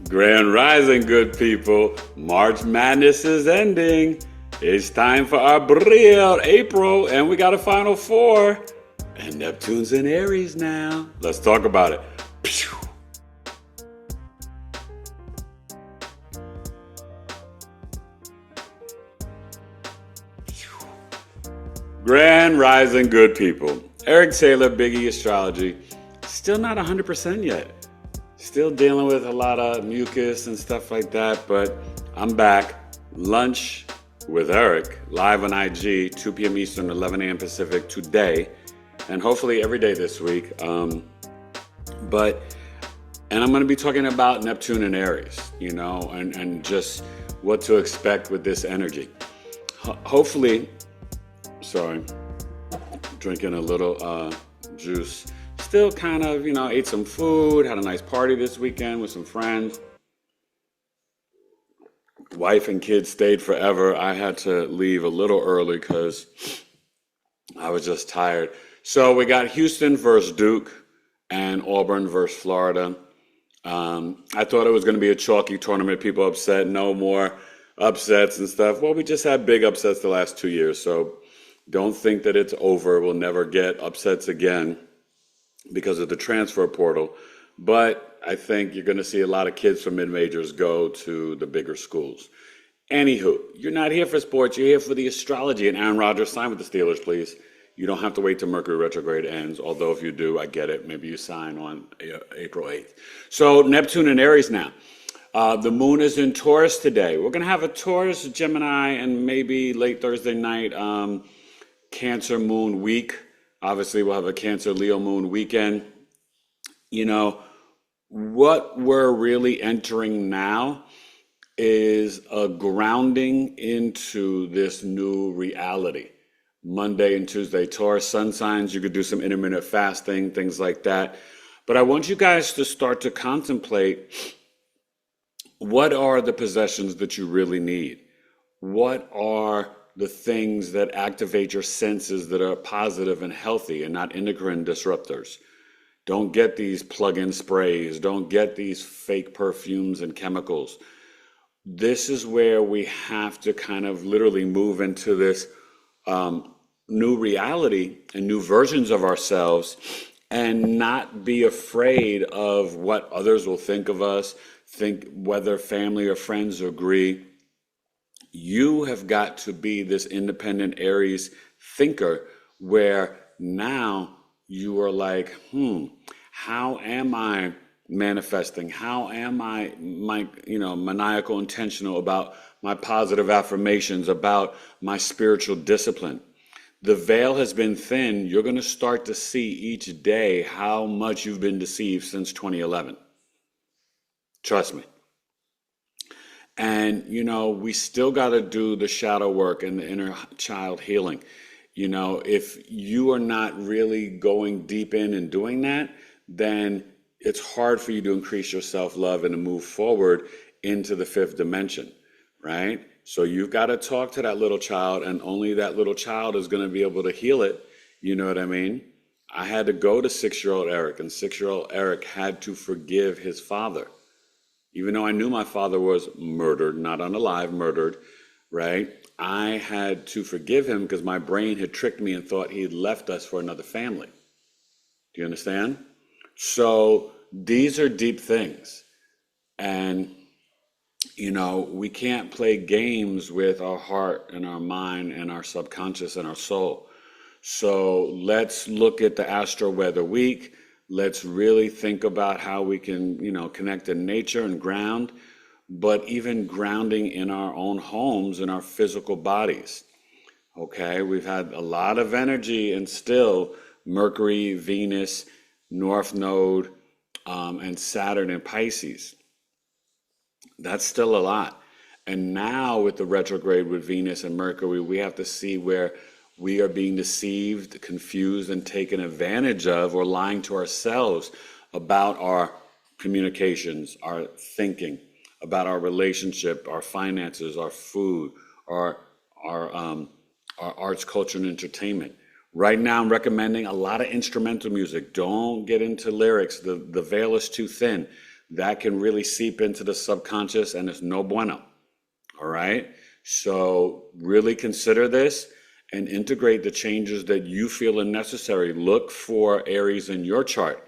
Grand Rising, good people. March Madness is ending. It's time for our BigEAstro, and we got a final four. And Neptune's in Aries now. Let's talk about it. Pew. Grand Rising, good people. Eric Taylor, BigEAstrology. Still not 100% yet. Still dealing with a lot of mucus and stuff like that, but I'm back. Lunch with Eric, live on IG, 2 p.m. Eastern, 11 a.m. Pacific today, and hopefully every day this week. And I'm going to be talking about Neptune and Aries, and just what to expect with this energy. Hopefully, sorry, drinking a little juice. Still kind of, ate some food, had a nice party this weekend with some friends. Wife and kids stayed forever. I had to leave a little early because I was just tired. So we got Houston versus Duke and Auburn versus Florida. I thought it was going to be a chalky tournament. People upset, no more upsets and stuff. Well, we just had big upsets the last 2 years. So don't think that it's over. We'll never get upsets again because of the transfer portal. But I think you're going to see a lot of kids from mid-majors go to the bigger schools. Anywho, you're not here for sports. You're here for the astrology. And Aaron Rodgers, sign with the Steelers, please. You don't have to wait till Mercury retrograde ends. Although if you do, I get it. Maybe you sign on April 8th. So Neptune and Aries now. The moon is in Taurus today. We're going to have a Taurus, Gemini, and maybe late Thursday night, Cancer moon week. Obviously, we'll have a Cancer Leo moon weekend. What we're really entering now is a grounding into this new reality. Monday and Tuesday, Taurus sun signs, you could do some intermittent fasting, things like that. But I want you guys to start to contemplate, what are the possessions that you really need? What are the things that activate your senses that are positive and healthy and not endocrine disruptors? Don't get these plug-in sprays. Don't get these fake perfumes and chemicals. This is where we have to kind of literally move into this new reality and new versions of ourselves, and not be afraid of what others will think of us, think whether family or friends agree. You have got to be this independent Aries thinker where now you are like, how am I manifesting? How am I maniacal intentional about my positive affirmations, about my spiritual discipline? The veil has been thin. You're going to start to see each day how much you've been deceived since 2011. Trust me. And, we still got to do the shadow work and the inner child healing. If you are not really going deep in and doing that, then it's hard for you to increase your self-love and to move forward into the fifth dimension, right? So you've got to talk to that little child, and only that little child is going to be able to heal it. You know what I mean? I had to go to 6-year-old Eric, and 6-year-old Eric had to forgive his father. Even though I knew my father was murdered, not unalive, murdered, right? I had to forgive him because my brain had tricked me and thought he had left us for another family. Do you understand? So these are deep things. And, we can't play games with our heart and our mind and our subconscious and our soul. So let's look at the Astro-Weather week. Let's really think about how we can, connect to nature and ground, but even grounding in our own homes and our physical bodies. Okay, we've had a lot of energy, and still Mercury, Venus, North Node, and Saturn in Pisces. That's still a lot. And now with the retrograde with Venus and Mercury, we have to see where we are being deceived, confused, and taken advantage of, or lying to ourselves about our communications, our thinking, about our relationship, our finances, our food, our arts, culture, and entertainment. Right now, I'm recommending a lot of instrumental music. Don't get into lyrics. The veil is too thin. that can really seep into the subconscious, and it's no bueno. All right. So really consider this and integrate the changes that you feel are necessary. Look for Aries in your chart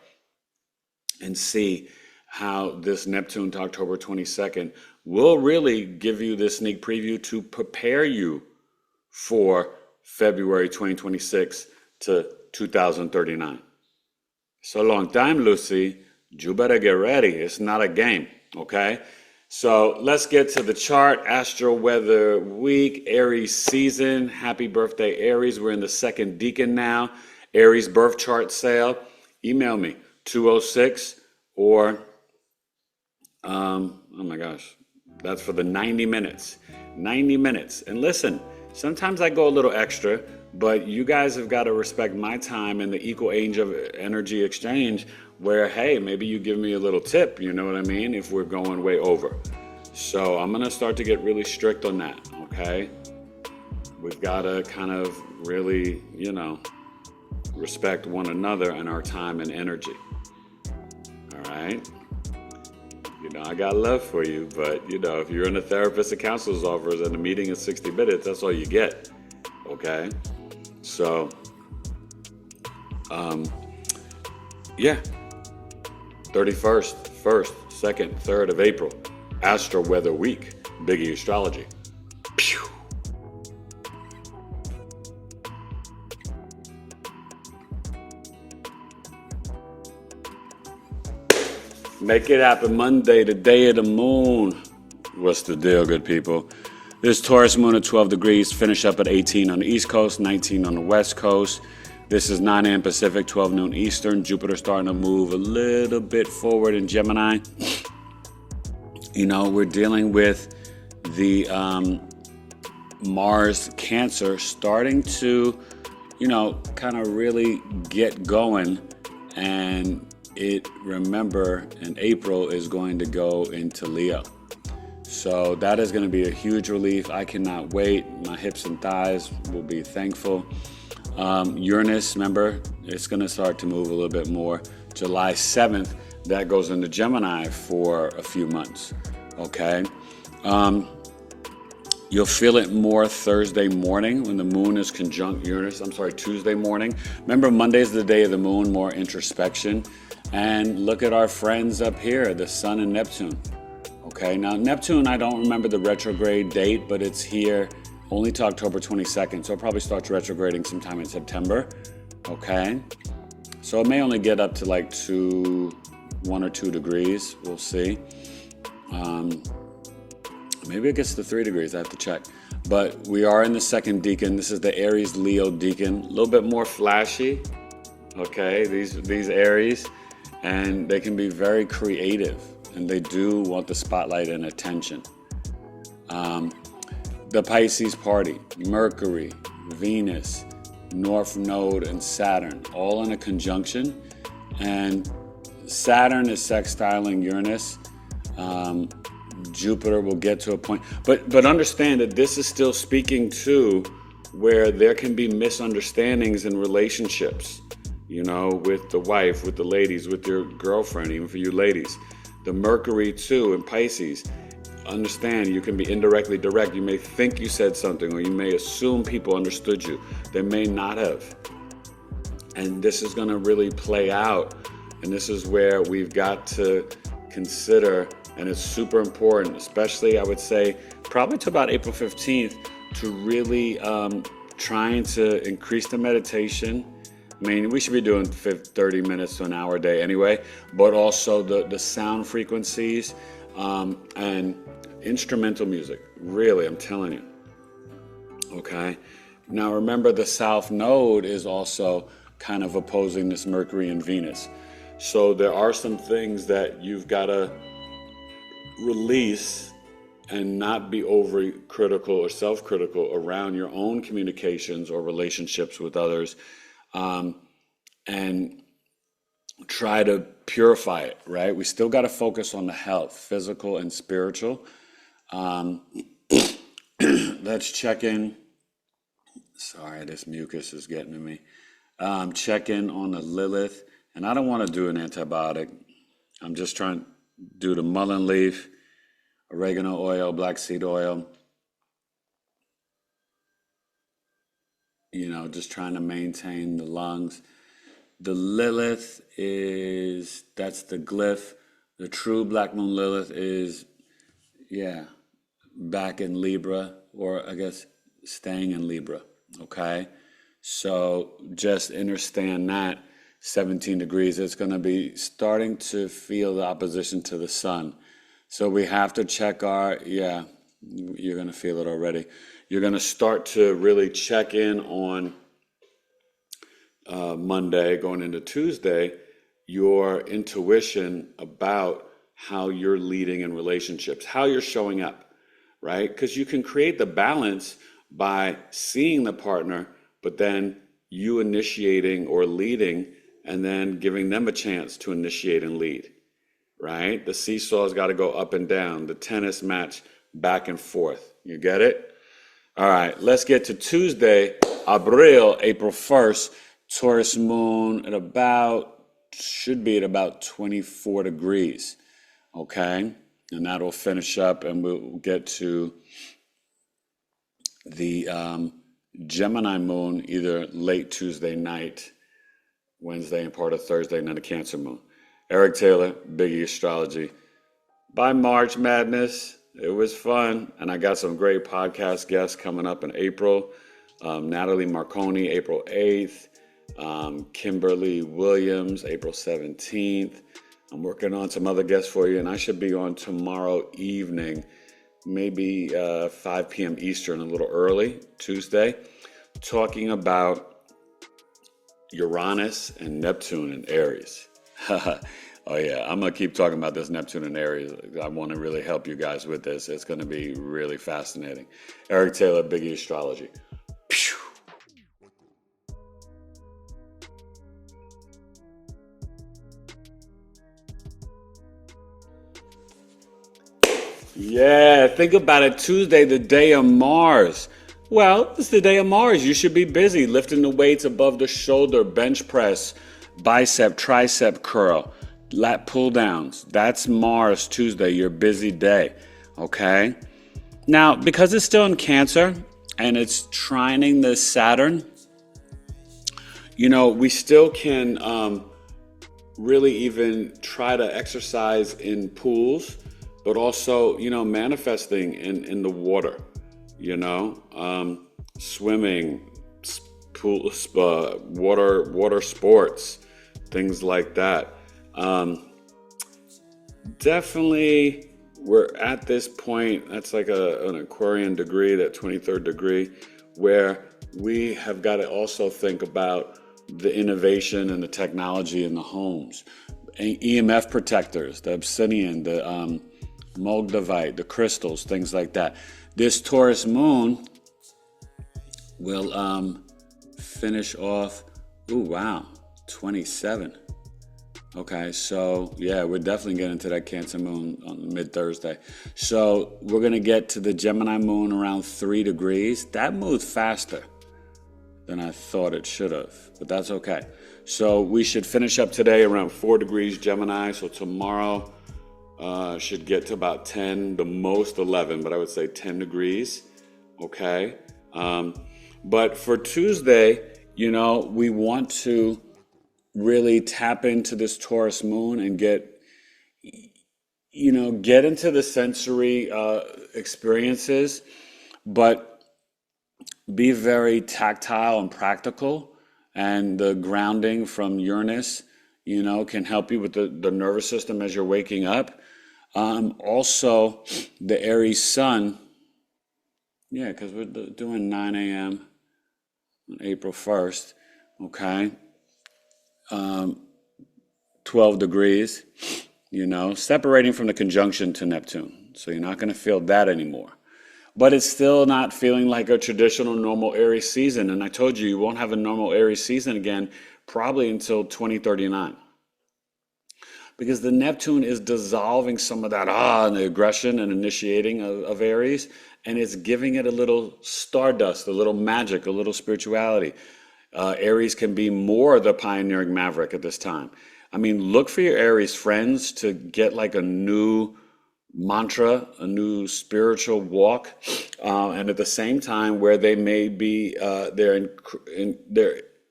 and see how this Neptune to October 22nd will really give you this sneak preview to prepare you for February 2026 to 2039. It's a long time, Lucy. You better get ready. It's not a game, okay? So let's get to the chart. Astro-Weather week, Aries season. Happy birthday, Aries. We're in the second decan now. Aries birth chart sale. Email me, 206 or, oh my gosh, that's for the 90 minutes. 90 minutes. And listen, sometimes I go a little extra, but you guys have got to respect my time and the equal age of energy exchange where, hey, maybe you give me a little tip, you know what I mean, if we're going way over. So I'm going to start to get really strict on that, okay? We've got to kind of really, respect one another and our time and energy. All right? I got love for you, but, if you're in a therapist or counselor's office and the meeting is 60 minutes, that's all you get, okay? So, yeah. 31st, 1st, 2nd, 3rd of April, Astro-Weather week, BigEAstro. Pew! Make it happen Monday, the day of the moon. What's the deal, good people? This Taurus moon at 12 degrees, finish up at 18 on the East Coast, 19 on the West Coast. This is 9 a.m. Pacific, 12 noon Eastern. Jupiter starting to move a little bit forward in Gemini. We're dealing with the Mars Cancer starting to, kind of really get going. And remember, in April is going to go into Leo. So that is going to be a huge relief. I cannot wait. My hips and thighs will be thankful. Uranus, remember, it's going to start to move a little bit more. July 7th, that goes into Gemini for a few months, okay? You'll feel it more Thursday morning when the moon is conjunct Uranus. Tuesday morning. Remember, Monday is the day of the moon, more introspection. And look at our friends up here, the Sun and Neptune. Okay, now Neptune, I don't remember the retrograde date, but it's here only to October 22nd, so it probably starts retrograding sometime in September, okay? So it may only get up to like 1 or 2 degrees, we'll see. Maybe it gets to 3 degrees, I have to check. But we are in the second decan. This is the Aries Leo decan, a little bit more flashy, okay, these Aries, and they can be very creative, and they do want the spotlight and attention. The Pisces party, Mercury, Venus, North Node, and Saturn, all in a conjunction. And Saturn is sextiling Uranus. Jupiter will get to a point. But understand that this is still speaking to where there can be misunderstandings in relationships, with the wife, with the ladies, with your girlfriend, even for you ladies. The Mercury, too, in Pisces. Understand, you can be indirectly direct. You may think you said something, or you may assume people understood you. They may not have. And this is going to really play out. And this is where we've got to consider, and it's super important, especially I would say probably to about April 15th, to really trying to increase the meditation. I mean, we should be doing 30 minutes to an hour a day anyway, but also the sound frequencies and instrumental music. Really, I'm telling you. Okay. Now remember, the South Node is also kind of opposing this Mercury and Venus. So there are some things that you've got to release and not be overly critical or self-critical around your own communications or relationships with others. And try to purify it, right? We still got to focus on the health, physical and spiritual. Let's check in. Sorry, this mucus is getting to me. Check in on the Lilith. And I don't want to do an antibiotic. I'm just trying do the mullein leaf, oregano oil, black seed oil, just trying to maintain the lungs. The Lilith that's the glyph. The true Black Moon Lilith is, yeah, back in Libra, or I guess staying in Libra, okay? So just understand that 17 degrees, it's going to be starting to feel the opposition to the sun. So we have to check you're going to feel it already. You're going to start to really check in on Monday, going into Tuesday, your intuition about how you're leading in relationships, how you're showing up, right? Because you can create the balance by seeing the partner, but then you initiating or leading, and then giving them a chance to initiate and lead, right? The seesaw's got to go up and down, the tennis match back and forth. You get it? All right, let's get to Tuesday, April 1st, Taurus moon should be at about 24 degrees, okay? And that'll finish up, and we'll get to the Gemini moon either late Tuesday night, Wednesday, and part of Thursday, and then the Cancer moon. Eric Taylor, BigEAstro. By March Madness, it was fun, and I got some great podcast guests coming up in April. Natalie Marconi, April 8th. Kimberly Williams, April 17th. I'm working on some other guests for you, and I should be on tomorrow evening, maybe 5 p.m. Eastern, a little early, Tuesday, talking about Uranus and Neptune and Aries. Oh yeah, I'm going to keep talking about this Neptune and Aries. I want to really help you guys with this. It's going to be really fascinating. Eric Taylor, BigEAstro. Yeah, think about it. Tuesday, the day of Mars. Well, it's the day of Mars. You should be busy lifting the weights above the shoulder, bench press, bicep, tricep curl, lat pull downs. That's Mars Tuesday, your busy day. Okay? Now, because it's still in Cancer and it's trining the Saturn, we still can really even try to exercise in pools, but also, manifesting in the water, swimming, pool, water sports, things like that. Definitely, we're at this point, that's like an Aquarian degree, that 23rd degree, where we have got to also think about the innovation and the technology in the homes. EMF protectors, the obsidian, the Moldavite, the crystals, things like that. This Taurus moon will finish off, 27. Okay, so yeah, we're definitely getting to that Cancer moon on mid-Thursday. So we're going to get to the Gemini moon around 3 degrees. That moved faster than I thought it should have, but that's okay. So we should finish up today around 4 degrees Gemini. So tomorrow should get to about 10, the most 11, but I would say 10 degrees, okay? But for Tuesday, we want to really tap into this Taurus moon and get into the sensory experiences, but be very tactile and practical. And the grounding from Uranus, can help you with the nervous system as you're waking up. Also, the Aries sun, because we're doing 9 a.m. on April 1st, okay? 12 degrees, separating from the conjunction to Neptune. So you're not going to feel that anymore. But it's still not feeling like a traditional normal Aries season. And I told you won't have a normal Aries season again probably until 2039. Because the Neptune is dissolving some of that and the aggression and initiating of Aries, and it's giving it a little stardust, a little magic, a little spirituality. Aries can be more the pioneering maverick at this time. I mean, look for your Aries friends to get like a new mantra, a new spiritual walk, and at the same time, where they may be, their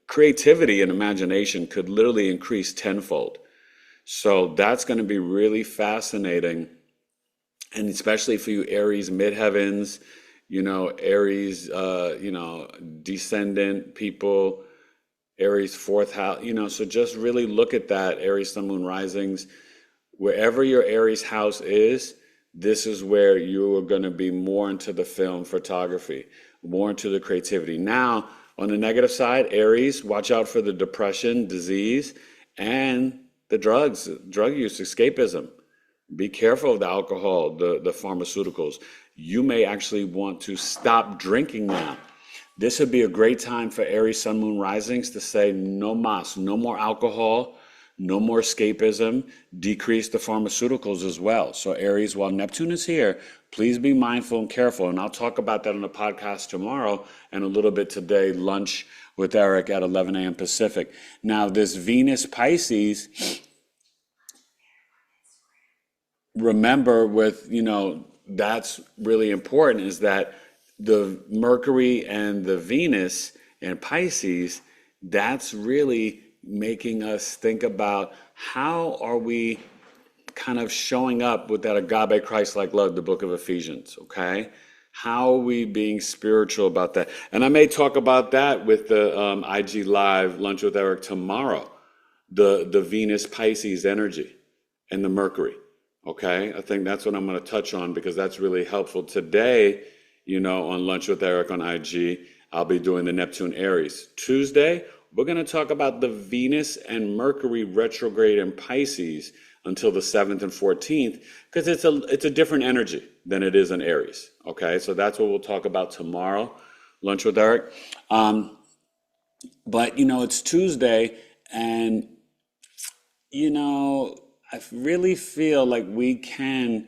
creativity and imagination could literally increase tenfold. So that's going to be really fascinating, and especially for you Aries midheavens, Aries, descendant people, Aries fourth house, so just really look at that, Aries sun, moon, risings. Wherever your Aries house is, this is where you are going to be more into the film photography, more into the creativity. Now, on the negative side, Aries, watch out for the depression, disease, and the drugs, drug use, escapism. Be careful of the alcohol, the pharmaceuticals. You may actually want to stop drinking now. This would be a great time for Aries sun, moon, risings to say no mas, no more alcohol, no more escapism, decrease the pharmaceuticals as well. So Aries, while Neptune is here, please be mindful and careful. And I'll talk about that on the podcast tomorrow and a little bit today, lunch with Eric at 11 a.m. Pacific. Now, this Venus Pisces, remember that's really important, is that the Mercury and the Venus and Pisces, that's really making us think about how are we kind of showing up with that agape Christ-like love, the book of Ephesians, okay? How are we being spiritual about that? And I may talk about that with the IG Live Lunch with Eric tomorrow, the Venus Pisces energy and the Mercury, okay? I think that's what I'm going to touch on because that's really helpful. Today, on Lunch with Eric on IG, I'll be doing the Neptune Aries. Tuesday, we're going to talk about the Venus and Mercury retrograde in Pisces until the 7th and 14th, because it's a different energy than it is in Aries. Okay, so that's what we'll talk about tomorrow, Lunch with Eric. But it's Tuesday, and I really feel like we can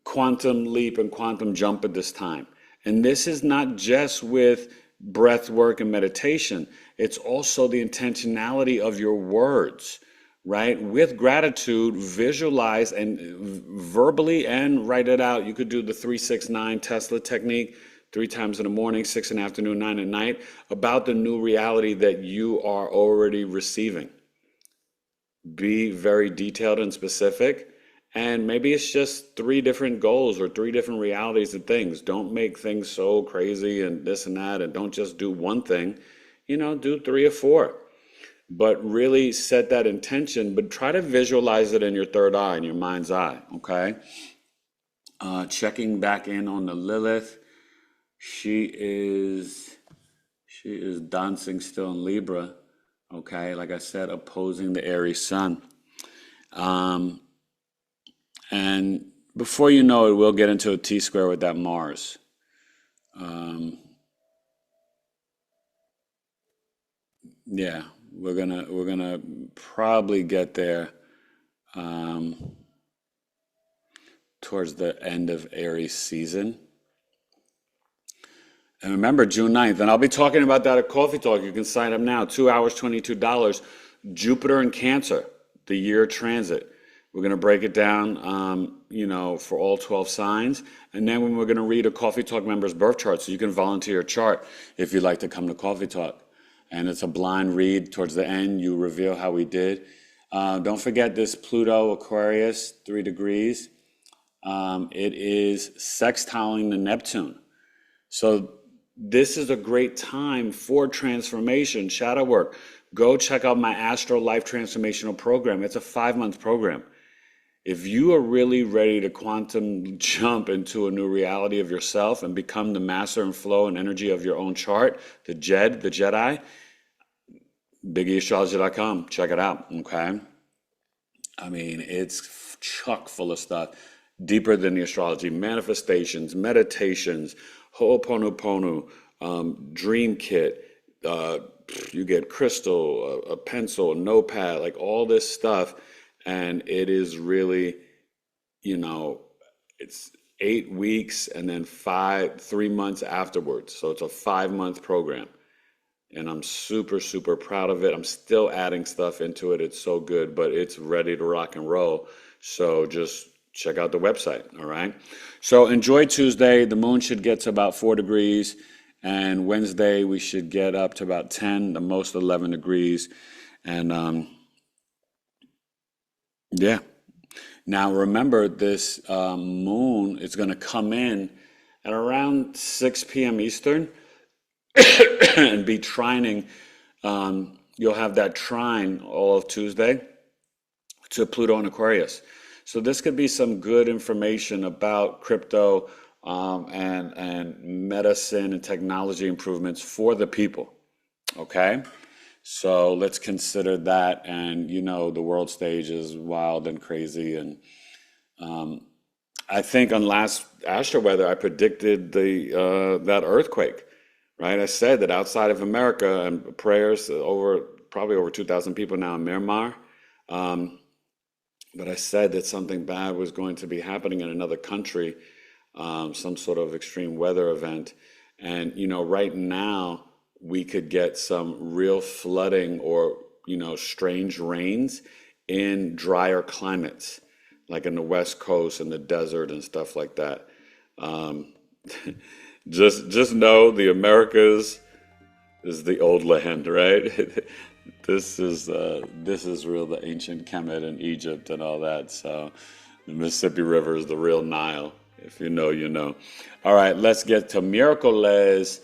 quantum leap and quantum jump at this time. And this is not just with breath work and meditation. It's also the intentionality of your words, right? With gratitude, visualize and verbally and write it out. You could do the 3-6-9 Tesla technique, 3 times in the morning, 6 in the afternoon, 9 at night, about the new reality that you are already receiving. Be very detailed and specific. And maybe it's just 3 different goals or 3 different realities of things. Don't make things so crazy and this and that, and don't just do one thing. Do 3 or 4. But really set that intention, but try to visualize it in your third eye, in your mind's eye, okay? Checking back in on the Lilith. She is dancing still in Libra, okay? Like I said, opposing the Aries sun. And before you know it, we'll get into a T-square with that Mars. Yeah, we're gonna probably get there towards the end of Aries season. And remember, June 9th, and I'll be talking about that at Coffee Talk. You can sign up now, 2 hours, $22. Jupiter in Cancer, the year transit. We're going to break it down, for all 12 signs. And then we're going to read a Coffee Talk member's birth chart. So you can volunteer your chart if you'd like to come to Coffee Talk. And it's a blind read. Towards the end, you reveal how we did. Don't forget this Pluto Aquarius, 3 degrees. It is sextiling the Neptune. So this is a great time for transformation, shadow work. Go check out my Astro Life Transformational Program. It's a 5-month program. If you are really ready to quantum jump into a new reality of yourself and become the master and flow and energy of your own chart, the Jedi, BigEAstro.com, check it out, okay? I mean, it's chock full of stuff, deeper than the astrology, manifestations, meditations, Ho'oponopono, dream kit, you get crystal, a pencil, a notepad, like all this stuff. And it is really, it's 8 weeks and then 3 months afterwards. So it's a 5-month program. and I'm super, super proud of it. I'm still adding stuff into it. It's so good, but it's ready to rock and roll. So just check out the website, all right? So enjoy Tuesday. The moon should get to about 4 degrees, and Wednesday we should get up to about 10, the most 11 degrees. And yeah. Now remember, this moon is going to come in at around 6 p.m. Eastern and be trining. You'll have that trine all of Tuesday to Pluto and Aquarius. So this could be some good information about crypto and medicine and technology improvements for the people. Okay? So let's consider that. And the world stage is wild and crazy. And I think on last Astro-Weather, I predicted that earthquake, right? I said that outside of America, and prayers probably over 2,000 people now in Myanmar. But I said that something bad was going to be happening in another country, some sort of extreme weather event. And, right now we could get some real flooding or, strange rains in drier climates, like in the West Coast and the desert and stuff like that. Just know the Americas is the old land, right? This is real, the ancient Kemet and Egypt and all that. So the Mississippi River is the real Nile. If you know, you know. All right, let's get to Miércoles,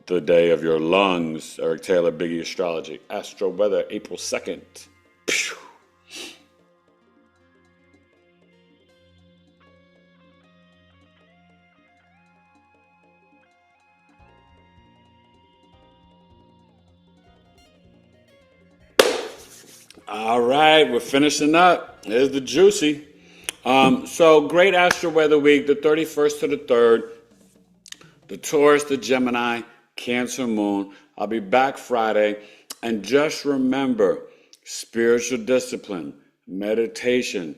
the day of your lungs. Eric Taylor, BigEAstro, Astro-Weather, April 2nd. Pew. All right, we're finishing up. Here's the juicy. So great Astro Weather week, the 31st to the 3rd, the Taurus, the Gemini, Cancer moon. I'll be back Friday. And just remember, spiritual discipline, meditation,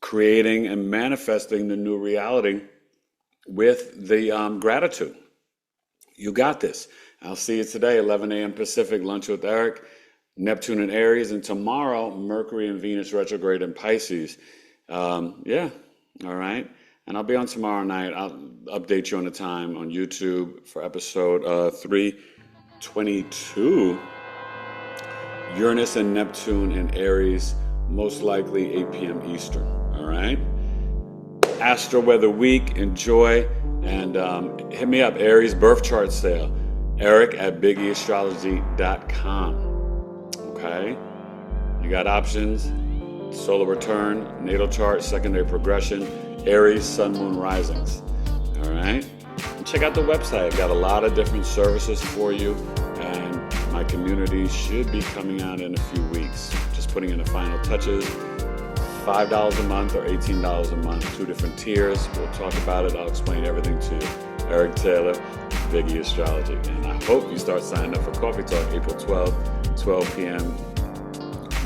creating and manifesting the new reality with the gratitude. You got this. I'll see you today, 11 a.m. Pacific, lunch with Eric. Neptune and Aries, and tomorrow, Mercury and Venus retrograde in Pisces. Yeah, all right. And I'll be on tomorrow night. I'll update you on the time on YouTube for episode 322. Uranus and Neptune and Aries, most likely 8 p.m. Eastern, all right? Astro Weather Week, enjoy, and hit me up, Aries birth chart sale, eric@BigEAstrology.com. Okay, you got options: solar return, natal chart, secondary progression, Aries, sun, moon, risings. All right, and check out the website. I've got a lot of different services for you, and my community should be coming out in a few weeks. Just putting in the final touches. $5 a month or $18 a month, 2 different tiers. We'll talk about it. I'll explain everything to you. Eric Taylor, BigEAstro, and I hope you start signing up for Coffee Talk April 12th. 12 p.m.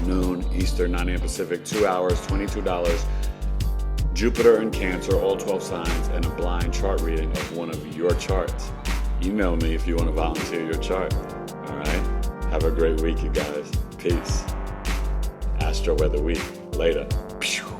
noon Eastern, 9 a.m. Pacific, 2 hours, $22. Jupiter and Cancer, all 12 signs, and a blind chart reading of one of your charts. Email me if you want to volunteer your chart. All right? Have a great week, you guys. Peace. Astro Weather Week. Later. Pew.